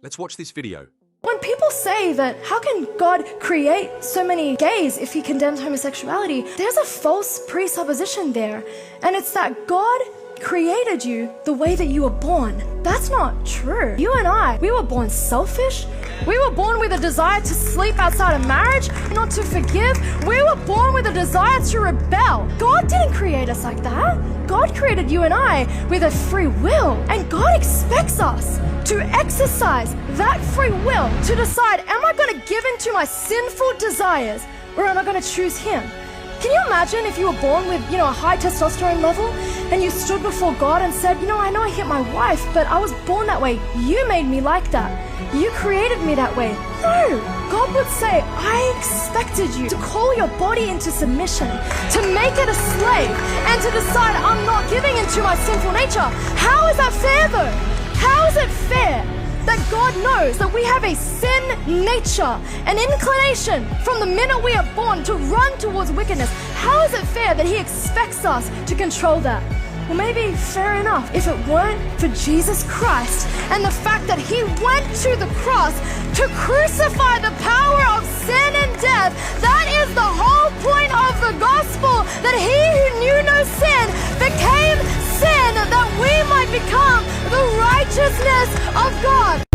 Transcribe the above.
Let's watch this video. When people say that, how can God create so many gays if he condemns homosexuality? There's a false presupposition there. And it's that God created you the way that you were born. That's not true. You and I, we were born selfish. We were born with a desire to sleep outside of marriage, not to forgive. We were born with a desire to rebel. God didn't create us like that. God created you and I with a free will. And God expects us to exercise that free will to decide, am I going to give in to my sinful desires or am I going to choose Him? Can you imagine if you were born with, a high testosterone level and you stood before God and said, I know I hit my wife, but I was born that way. You made me like that. You created me that way. No, God would say, I expected you to call your body into submission, to make it a slave, and to decide I'm not giving into my sinful nature. How is that fair though? How is it fair that God knows that we have a sin nature, an inclination from the minute we are born to run towards wickedness? How is it fair that He expects us to control that? Well, maybe fair enough if it weren't for Jesus Christ and the fact that He went to the cross to crucify the power of sin and death. That is the whole point of the gospel, that He who knew no sin became sin that we might become the righteousness of God.